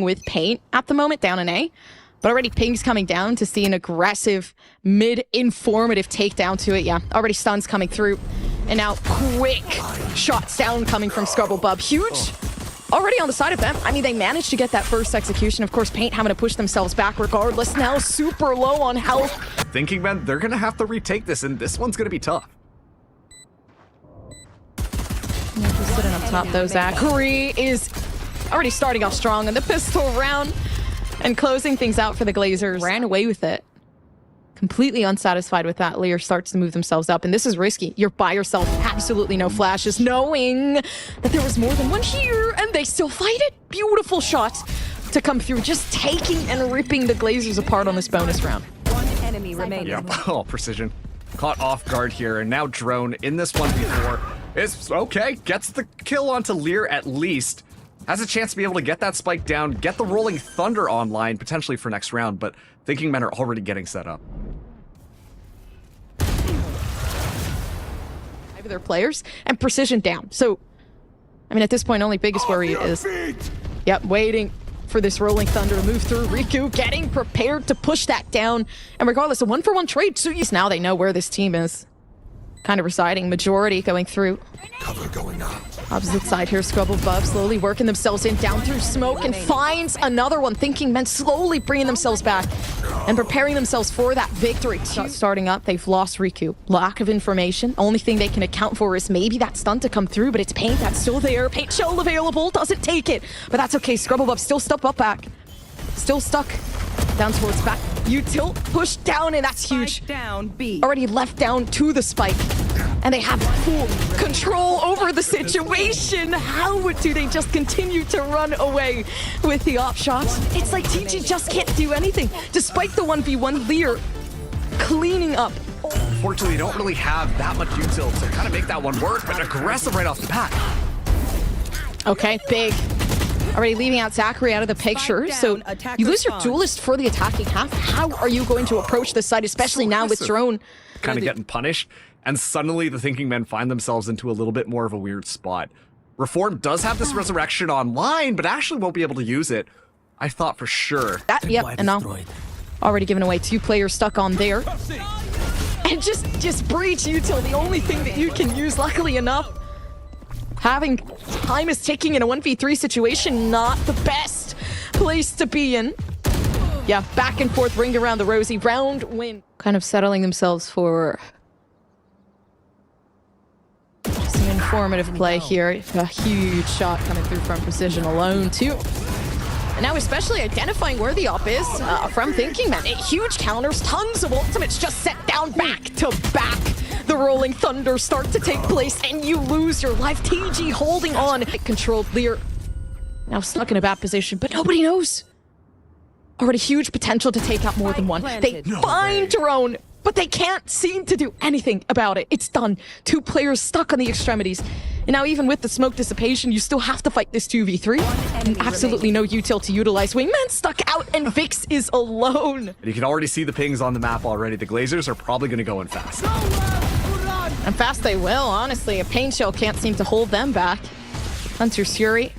with Paint at the moment, down an A. But already Ping's coming down to see an aggressive, mid-informative takedown to it. Yeah, already stuns coming through. And now quick shots down coming from Scrubblebub. Huge. Already on the side of them. I mean, they managed to get that first execution. Of course, Paint having to push themselves back regardless. Now super low on health. Thinking, man, they're going to have to retake this, and this one's going to be tough. Just sitting up top, though, Zachary is already starting off strong in the pistol round. And closing things out for the Glazers. Ran away with it. Completely unsatisfied with that. Lear starts to move themselves up. And this is risky. You're by yourself. Absolutely no flashes. Knowing that there was more than one here. And they still fight it. Beautiful shot to come through. Just taking and ripping the Glazers apart on this bonus round. One enemy remaining. Yep. Oh, Precision. Caught off guard here. And now Drone in this 1v4 is okay. Gets the kill onto Lear at least. Has a chance to be able to get that spike down, get the Rolling Thunder online, potentially for next round, but Thinking Men are already getting set up. Their players and Precision down. So, I mean, at this point, only biggest worry is, yep, waiting for this Rolling Thunder to move through. Riku getting prepared to push that down. And regardless, a 1-for-1 trade. So now they know where this team is kind of residing. Majority going through. Cover going up. Opposite side here, Scrubblebub slowly working themselves in down through smoke and finds another one. Thinking Men slowly bringing themselves back and preparing themselves for that victory. Starting up, they've lost Riku. Lack of information. Only thing they can account for is maybe that stun to come through, but it's Paint that's still there. Paint shell available, doesn't take it, but that's okay. Scrubblebub still stuck up back. Still stuck down towards back. You tilt, push down, and that's huge. Down B. Already left down to the spike. And they have full control over the situation. How do they just continue to run away with the op shots? It's like TG just can't do anything. Despite the 1v1, Lear cleaning up. Unfortunately, you don't really have that much util to kind of make that one work, but aggressive right off the bat. Okay, big. Already leaving out Zachary out of the picture. So you lose your duelist for the attacking half. How are you going to approach this site, especially now with Drone? Kind of getting punished. And suddenly the Thinking Men find themselves into a little bit more of a weird spot. Reform does have this resurrection online, but actually won't be able to use it. I thought for sure. Yep, and now already given away. 2 players stuck on there. And just breach util, the only thing that you can use, luckily enough. Having time is ticking in a 1v3 situation, not the best place to be in. Yeah, back and forth, ring around the rosy, round win. Kind of settling themselves for some informative play here. A huge shot coming through from Precision alone, too. And now especially identifying where the op is from Thinking Men. Huge counters, tons of ultimates just set down back to back. The Rolling Thunder start to take place and you lose your life. TG holding on. Controlled Lear. Now stuck in a bad position, but nobody knows. Already huge potential to take out more than one. They find Drone, but they can't seem to do anything about it. It's done. 2 players stuck on the extremities. And now even with the smoke dissipation, you still have to fight this 2v3. And absolutely no util to utilize. Wingman stuck out and Vix is alone. And you can already see the pings on the map already. The Glazers are probably going to go in fast. And fast they will, honestly. A Pain Shell can't seem to hold them back. Hunter's Fury.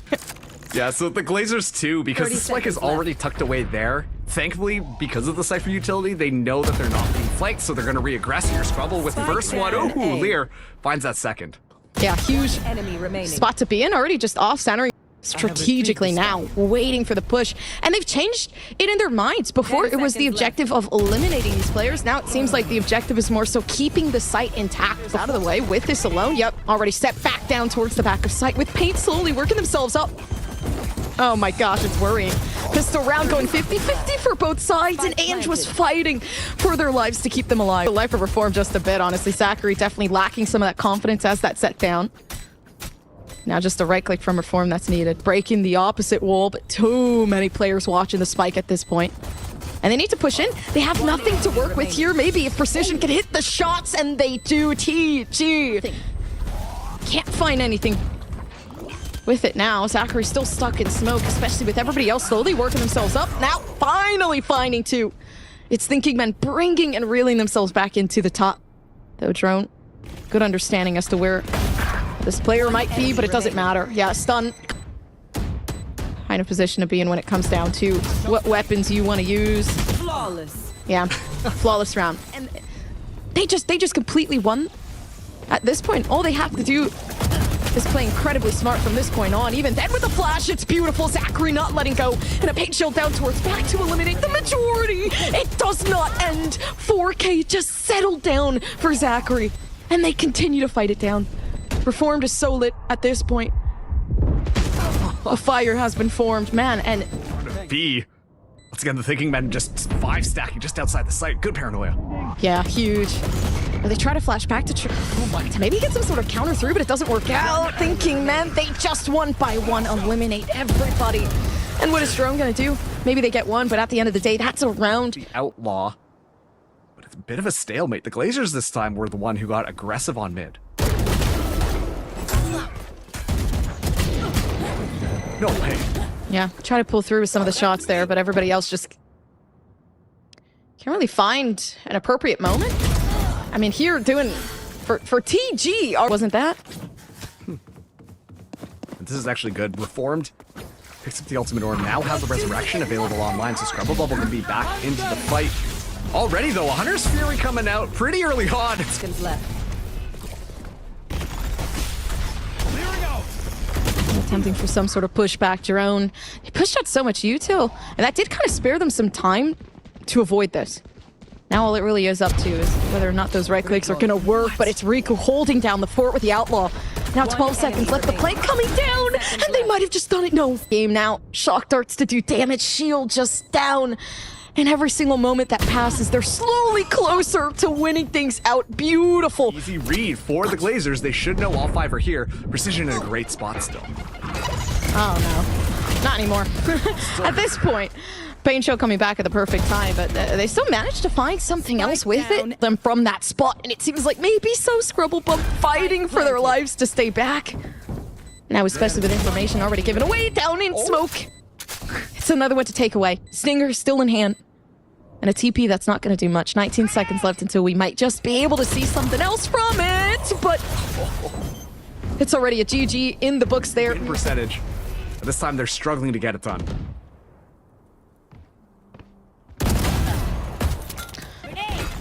Yeah, so the Glazers too, because the spike is already tucked away there. Thankfully, because of the Cypher utility, they know that they're not being flanked, so they're going to re-aggress here. Scrubble with the first one. Ooh, Lear finds that second. Yeah, huge enemy remaining. Spot to be in, already just off-centering strategically now, waiting for the push. And they've changed it in their minds. Before, it was the objective of eliminating these players. Now it seems like the objective is more so keeping the site intact. Out of the way with this alone. Yep, already stepped back down towards the back of site with Paint slowly working themselves up. Oh my gosh, it's worrying. Pistol round going 50-50 for both sides, and Ange was fighting for their lives to keep them alive. The life of Reform just a bit, honestly. Zachary definitely lacking some of that confidence as that set down. Now just a right click from Reform that's needed. Breaking the opposite wall, but too many players watching the spike at this point. And they need to push in. They have nothing to work with here. Maybe if Precision can hit the shots, and they do. TG can't find anything with it now. Zachary's still stuck in smoke, especially with everybody else slowly working themselves up. Now finally finding 2. It's Thinking Men bringing and reeling themselves back into the top. Though Drone, good understanding as to where this player might be, but it doesn't matter. Yeah, stun. kind of position to be in when it comes down to what weapons you want to use. Flawless. Yeah, flawless round. And they just completely won. At this point, all they have to do is play incredibly smart from this point on. Even then with the flash, it's beautiful. Zachary not letting go. And a pink shield down towards back to eliminate the majority. It does not end. 4K just settled down for Zachary. And they continue to fight it down. Reformed is so lit at this point. A fire has been formed, man, and... B. Once again, the Thinking Men just 5 stacking just outside the site. Good paranoia. Yeah, huge. They try to flash back to maybe get some sort of counter through, but it doesn't work out. Thinking Men, they just one by one eliminate everybody. And what is Drone gonna do? Maybe they get one, but at the end of the day, that's a round. The Outlaw. But it's a bit of a stalemate. The Glazers this time were the one who got aggressive on mid. No way. Yeah, try to pull through with some of the shots there, but everybody else just can't really find an appropriate moment. I mean, here doing for TG wasn't that? This is actually good. Reformed picks up the ultimate orb, now has the resurrection available online, so Scrubble Bubble can be back into the fight. Already though, Hunter's Fury coming out pretty early on. Seconds left. Attempting for some sort of pushback. Drone, he pushed out so much util, and that did kind of spare them some time to avoid this. Now all it really is up to is whether or not those right clicks are gonna work, but it's Riku holding down the fort with the Outlaw. Now 12 seconds left, the plate coming down, and they might have just done it. No. Game now, shock darts to do damage, shield just down. And every single moment that passes, they're slowly closer to winning things out. Beautiful. Easy read for the Glazers. They should know all 5 are here. Precision in a great spot still. Oh no, not anymore. At this point, Pain Show coming back at the perfect time, but they still managed to find something else with it. Them from that spot, and it seems like maybe so Scrubble Bump fighting for their lives to stay back. Now, especially with information already given away down in smoke. It's another one to take away. Stinger still in hand. And a TP that's not going to do much. 19 seconds left until we might just be able to see something else from it. But it's already a GG in the books there. Win percentage. But this time they're struggling to get it done.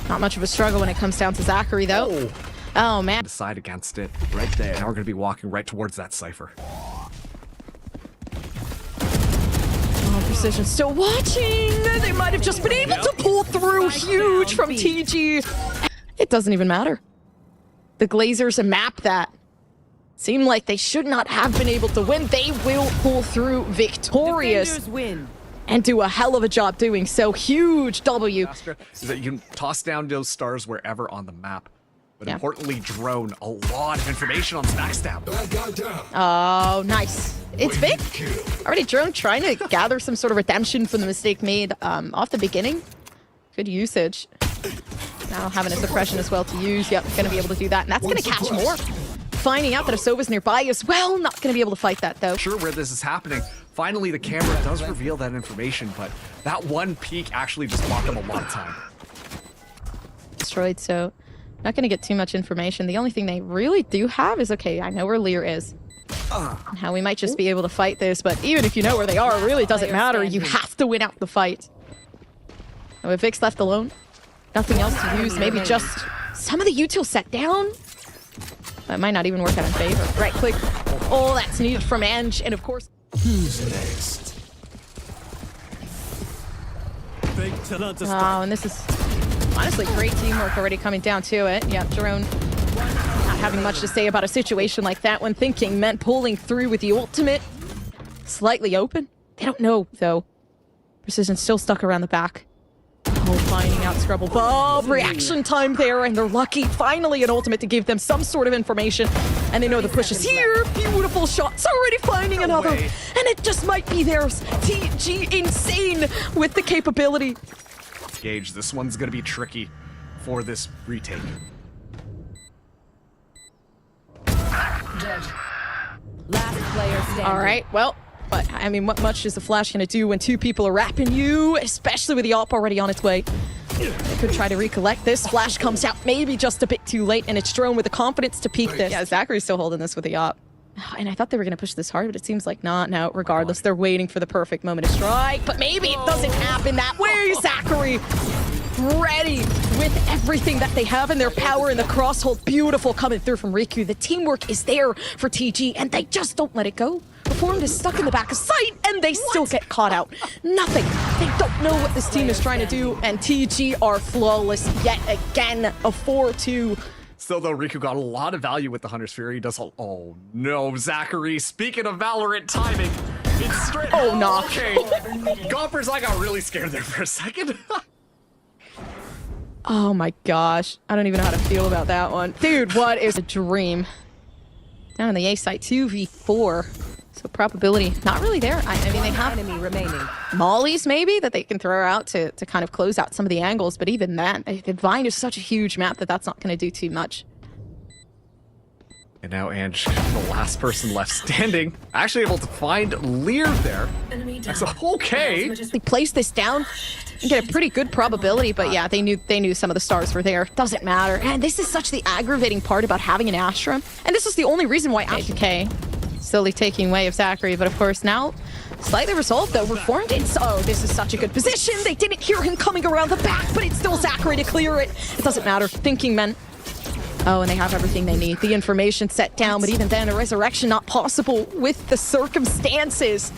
Not much of a struggle when it comes down to Zachary, though. Oh, man. Decide against it right there. Now we're going to be walking right towards that cipher. Precision still watching. They might have just been able to pull through. Huge from TG. It doesn't even matter. The Glazers map that. Seem like they should not have been able to win. They will pull through victorious and do a hell of a job doing so. Huge W. Is that you can toss down those stars wherever on the map. But importantly, Drone, a lot of information on backstab. Oh, nice. It's big. Already Drone trying to gather some sort of redemption from the mistake made off the beginning. Good usage. Now having a suppression as well to use. Yep, going to be able to do that. And that's going to catch more. Finding out that Asova's nearby as well. Not going to be able to fight that, though. Sure where this is happening. Finally, the camera does reveal that information, but that one peek actually just bought them a lot of time. Destroyed, so... Not going to get too much information. The only thing they really do have is, okay, I know where Lear is. And how we might just be able to fight this, but even if you know where they are, it really doesn't matter. You have to win out the fight. And with Vix left alone, nothing else to use. Maybe just some of the util set down. That might not even work out in favor. Right click. All that's needed from Ange, and of course... Who's next? Oh, and this is... Honestly, great teamwork already coming down to it. Yeah, Jerome not having much to say about a situation like that when Thinking meant pulling through with the ultimate. Slightly open. They don't know, though. Precision still stuck around the back. Oh, finding out Scrubble Bob. Reaction time there, and they're lucky. Finally, an ultimate to give them some sort of information. And they know the push is here. Beautiful shots. Already finding another. And it just might be theirs. TG insane with the capability. Gage, this one's gonna be tricky for this retake. Last player standing. All right, well, but I mean, what much is the flash gonna do when 2 people are wrapping you, especially with the AWP already on its way? They could try to recollect this. Flash comes out maybe just a bit too late, and it's Drone with the confidence to peek this. Yeah, Zachary's still holding this with the AWP. And I thought they were going to push this hard, but it seems like not. Now, regardless, they're waiting for the perfect moment to strike. But maybe it doesn't happen that way. Zachary ready with everything that they have in their power in the crosshold. Beautiful coming through from Riku. The teamwork is there for TG, and they just don't let it go. Reformed is stuck in the back of sight, and they still get caught out. Nothing. They don't know what this team is trying to do, and TG are flawless yet again. A 4-2. Still, though, Riku got a lot of value with the Hunter's Fury. He does oh no, Zachary. Speaking of Valorant timing, it's straight. Oh, no. Okay. Gompers, I got really scared there for a second. Oh my gosh. I don't even know how to feel about that one. Dude, what is a dream? Down on the A site, 2v4. So probability, not really there. I mean, they have Enemy remaining. mollies maybe that they can throw out to kind of close out some of the angles, but even then, the Vine is such a huge map that that's not going to do too much. And now Ange, the last person left standing, actually able to find Lear there. That's okay. They place this down and get a pretty good probability, but yeah, they knew some of the stars were there. Doesn't matter. And this is such the aggravating part about having an Astra. And this is the only reason why okay. Slowly taking way of Zachary, but of course now slightly resolved though. Reformed in. Oh, this is such a good position. They didn't hear him coming around the back, but it's still Zachary to clear it. It doesn't matter. Thinking men. Oh, and they have everything they need. The information set down, but even then, a resurrection not possible with the circumstances.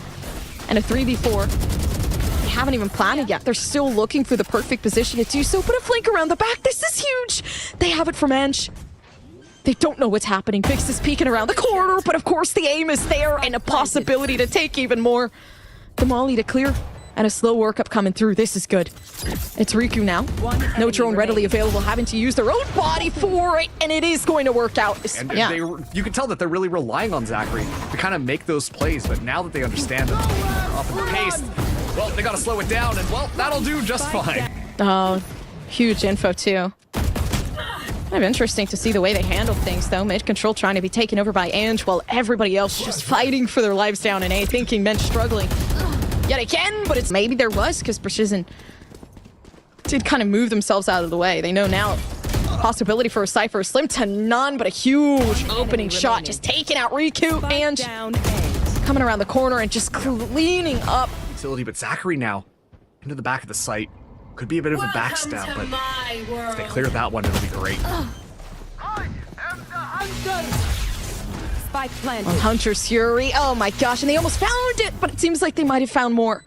And a 3v4. They haven't even planned it yet. They're still looking for the perfect position to do so, but a flank around the back. This is huge. They have it from Ange. They don't know what's happening. Vix is peeking around the corner, but of course the aim is there and a possibility to take even more. The molly to clear and a slow workup coming through. This is good. It's Riku now. No drone readily available, having to use their own body for it, and it is going to work out. And yeah. you can tell that they're really relying on Zachary to kind of make those plays, but now that they understand that they're up in the pace, well, they got to slow it down, and well, that'll do just fine. Oh, huge info too. Kind of interesting to see the way they handle things, though. Mid control trying to be taken over by Ange while everybody else just fighting for their lives down in A, thinking men struggling yet again, but it's maybe there was because Precision did kind of move themselves out of the way. They know now possibility for a Cypher, slim to none, but a huge opening shot, just taking out Riku. Ange coming around the corner and just cleaning up. Utility, but Zachary now into the back of the site. Could be a bit of a backstab, but if they clear that one, it'll be great. Spike planted. On Hunter's Fury. Oh my gosh, and they almost found it, but it seems like they might have found more.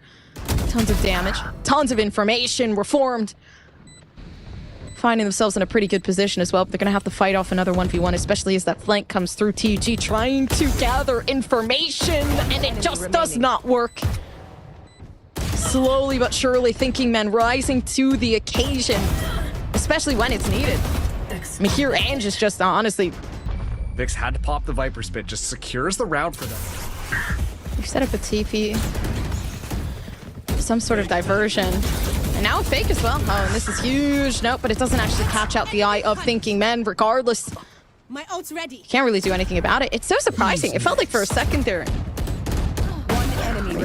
Tons of damage, tons of information, reformed. Finding themselves in a pretty good position as well, but they're going to have to fight off another 1v1, especially as that flank comes through. TG trying to gather information, and it just does not work. Slowly but surely, thinking men rising to the occasion, especially when it's needed. I mean, here Ange is just honestly. Vix had to pop the Viper Spit, just secures the round for them. You set up a TP, some sort of diversion, and now a fake as well. Oh, and this is huge. Nope, but it doesn't actually catch out the eye of thinking men. Regardless, my ult's ready. Can't really do anything about it. It's so surprising. It felt like for a second there,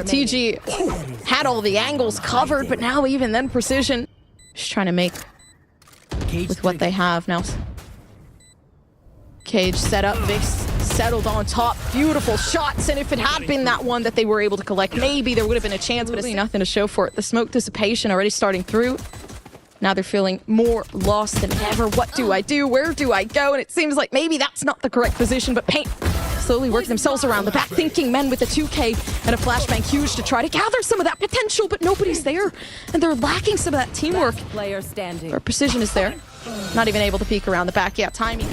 TG had all the angles covered, but now even then Precision just trying to make with what they have now. Cage set up, Vix settled on top, beautiful shots, and if it had been that one that they were able to collect, maybe there would have been a chance, but it's nothing to show for it. The smoke dissipation already starting through. Now they're feeling more lost than ever. What do I do? Where do I go? And it seems like maybe that's not the correct position, but Paint slowly work themselves around the back, thinking men with a 2K and a flashbang huge to try to gather some of that potential, but nobody's there, and they're lacking some of that teamwork. Player standing. Their Precision is there. Not even able to peek around the back. Yeah, timing.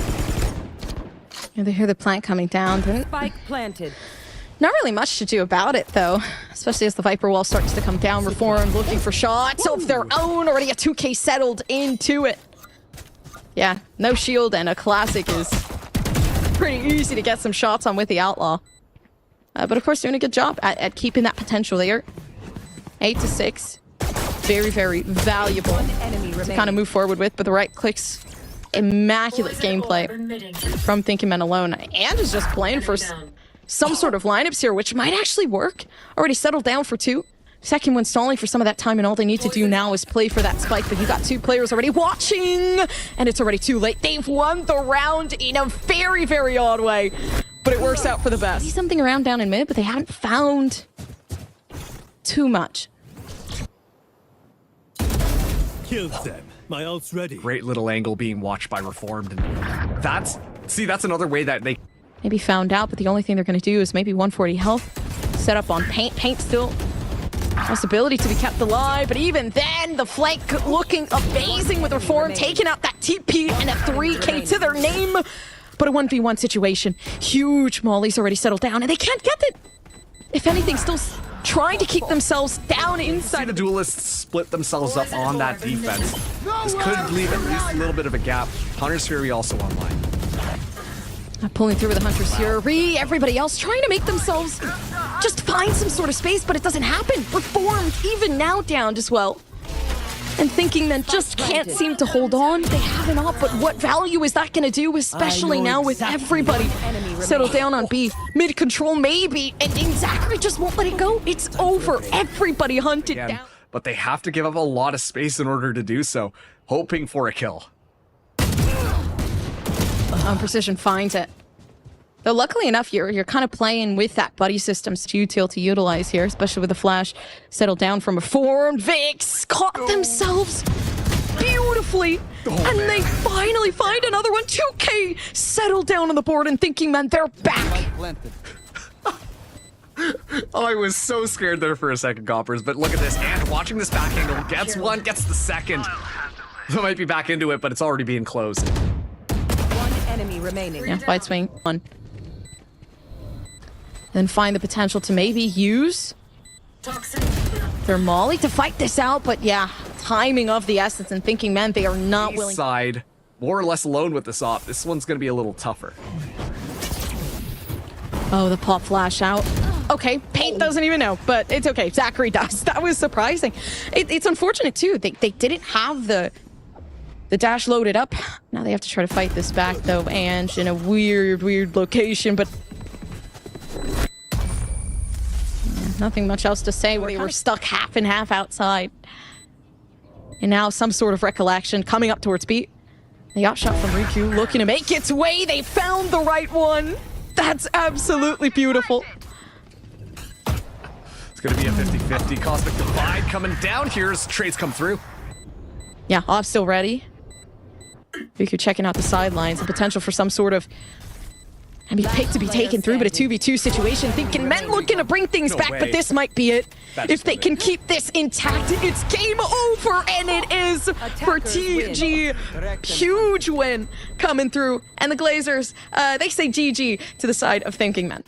And they hear the plant coming down. Spike planted. Not really much to do about it, though, especially as the Viper wall starts to come down. Reform looking for shots of their own. Already a 2K settled into it. Yeah, no shield and a classic is pretty easy to get some shots on with the Outlaw. But of course, doing a good job at keeping that potential there. 8-6. Very, very valuable to kind of move forward with, but the right clicks. Immaculate gameplay from Thinking Men alone. And is just playing for some sort of lineups here, which might actually work. Already settled down for 2. Second one stalling for some of that time, and all they need to do now is play for that spike, but you got 2 players already watching, and it's already too late. They've won the round in a very, very odd way. but it works out for the best. See something around down in mid, but they haven't found too much. Killed them. My ult's ready. Great little angle being watched by Reformed. And that's another way that they Maybe found out, but the only thing they're going to do is maybe 140 health. Set up on Paint. Paint still possibility to be kept alive, but even then, the flank looking amazing with Reform, taking out that TP and a 3K to their name. But a 1v1 situation. Huge Molly's already settled down, and they can't get it. If anything, still trying to keep themselves down inside. see the duelists split themselves up on that defense. This could leave at least a little bit of a gap. Hunter's Fury also online. Pulling through with the Hunter's Fury. Everybody else trying to make themselves just find some sort of space, but it doesn't happen. Reformed, even now downed as well. And thinking that just can't seem to hold on. They have an op, but what value is that going to do, especially now with everybody settled down on B? Mid-control maybe, and Zachary just won't let it go. It's over. Everybody hunted Again, down. but they have to give up a lot of space in order to do so, hoping for a kill. Precision finds it. Though luckily enough, you're kind of playing with that buddy system to utilize here, especially with the flash settled down from Reformed. Vix caught themselves beautifully, and they finally find another one. 2K settled down on the board and thinking, man, they're back. Oh, I was so scared there for a second, Goppers, but look at this. And watching this back angle, gets one, gets the second. They might be back into it, but it's already being closed. One enemy remaining. Yeah, fight swing on. Then find the potential to maybe use their Molly to fight this out, but yeah, timing of the essence and thinking, man, they are not willing. Side, more or less alone with this op. This one's going to be a little tougher. Oh, the pop flash out. Okay, Paint doesn't even know, but it's okay. Zachary does. That was surprising. It's unfortunate, too. They didn't have the dash loaded up. Now they have to try to fight this back, though, and in a weird location, but nothing much else to say. They were stuck half and half outside. And now some sort of recollection coming up towards B. They got shot from Riku, looking to make its way. They found the right one. That's absolutely beautiful. It's going to be a 50-50. Cosmic Divide coming down here as trades come through. Yeah, Off still ready. Riku checking out the sidelines. The potential for some sort of pick to be taken through, but a 2v2 situation. Thinking men looking to bring things back, but this might be it. If they can keep this intact, it's game over, and it is for TG. Huge win coming through. And the Glazers, they say GG to the side of Thinking Men.